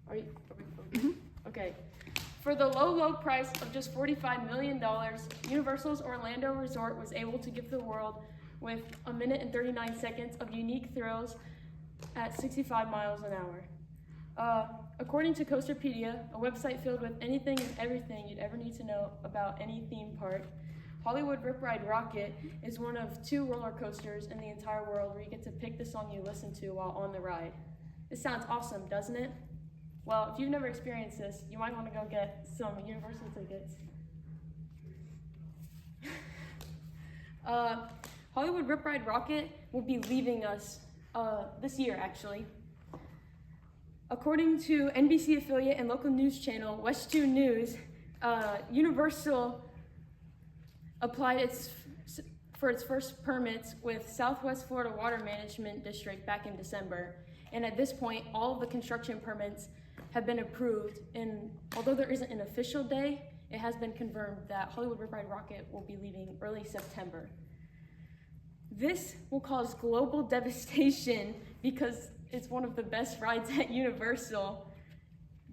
Are we focused? Okay. For the low price of just $45 million, Universal's Orlando Resort was able to give the world with 1 minute and 39 seconds of unique thrills at 65 miles an hour. According to Coasterpedia, a website filled with anything and everything you'd ever need to know about any theme park, Hollywood Rip Ride Rockit is one of 2 roller coasters in the entire world where you get to pick the song you listen to while on the ride. This sounds awesome, doesn't it? Well, if you've never experienced this, you might want to go get some Universal tickets. Hollywood Rip Ride Rockit will be leaving us this year, actually. According to NBC affiliate and local news channel West 2 News, Universal applied for its first permits with Southwest Florida Water Management District back in December. And at this point, all of the construction permits have been approved. And although there isn't an official day, it has been confirmed that Hollywood Rip Ride Rockit will be leaving early September. This will cause global devastation because it's one of the best rides at Universal.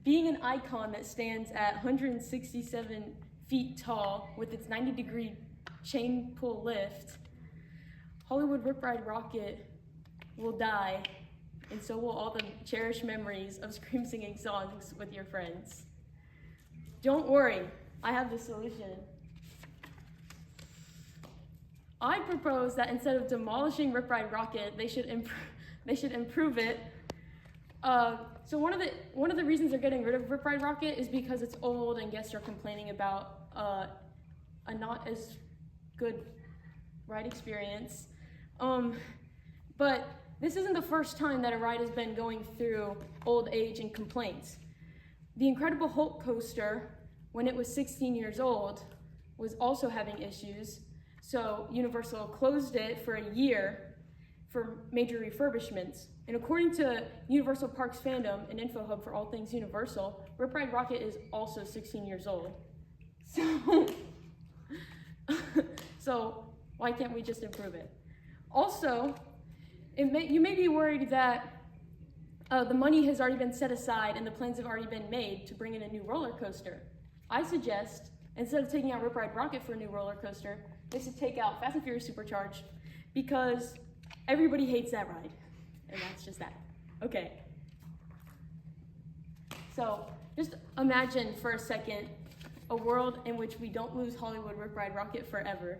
Being an icon that stands at 167 feet tall with its 90-degree chain pull lift, Hollywood Rip Ride Rockit will die, and so will all the cherished memories of scream singing songs with your friends. Don't worry, I have the solution. I propose that instead of demolishing Rip Ride Rockit, they should improve it. So one of the reasons they're getting rid of Rip Ride Rockit is because it's old and guests are complaining about a not as good ride experience. But this isn't the first time that a ride has been going through old age and complaints. The Incredible Hulk coaster, when it was 16 years old, was also having issues. So Universal closed it for a year for major refurbishments. And according to Universal Parks Fandom, an info hub for all things Universal, Rip Ride Rockit is also 16 years old. So why can't we just improve it? Also, you may be worried that the money has already been set aside and the plans have already been made to bring in a new roller coaster. I suggest, instead of taking out Rip Ride Rockit for a new roller coaster, they should take out Fast and Furious Supercharged, because everybody hates that ride, and that's just that. Okay. So just imagine for a second a world in which we don't lose Hollywood Rip Ride Rockit forever.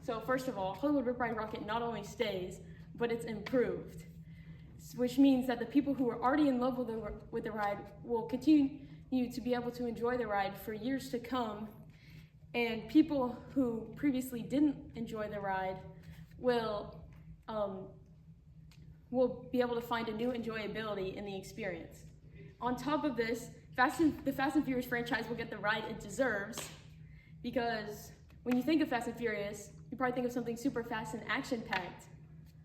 So first of all, Hollywood Rip Ride Rockit not only stays, but it's improved, which means that the people who are already in love with the ride will continue to be able to enjoy the ride for years to come, and people who previously didn't enjoy the ride will be able to find a new enjoyability in the experience. On top of this, the Fast and Furious franchise will get the ride it deserves, because when you think of Fast and Furious, you probably think of something super fast and action-packed.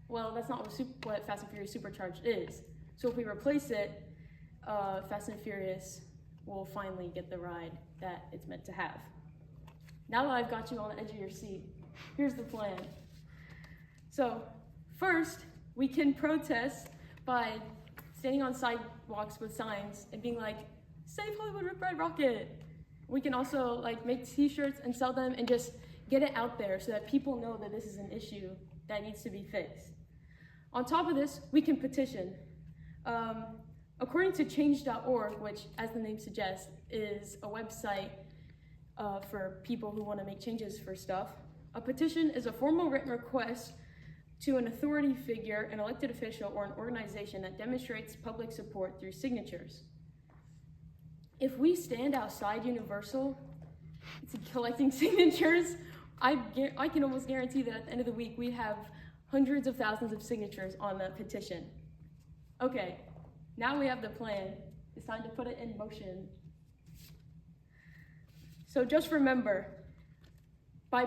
Well, that's not what Fast and Furious Supercharged is. So if we replace it, Fast and Furious will finally get the ride that it's meant to have. Now that I've got you on the edge of your seat, here's the plan. So first, we can protest by standing on sidewalks with signs and being like, "Save Hollywood Rip Ride Rockit." We can also make t-shirts and sell them and just get it out there so that people know that this is an issue that needs to be fixed. On top of this, we can petition. According to change.org, which, as the name suggests, is a website for people who want to make changes for stuff, a petition is a formal written request to an authority figure, an elected official, or an organization that demonstrates public support through signatures. If we stand outside Universal collecting signatures, I can almost guarantee that at the end of the week we have hundreds of thousands of signatures on the petition. Okay, now we have the plan. It's time to put it in motion. So just remember, by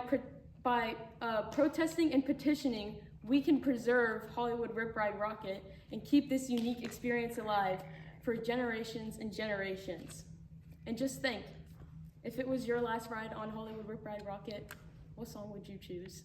protesting and petitioning, we can preserve Hollywood Rip Ride Rockit and keep this unique experience alive for generations and generations. And just think, if it was your last ride on Hollywood Rip Ride Rockit, what song would you choose?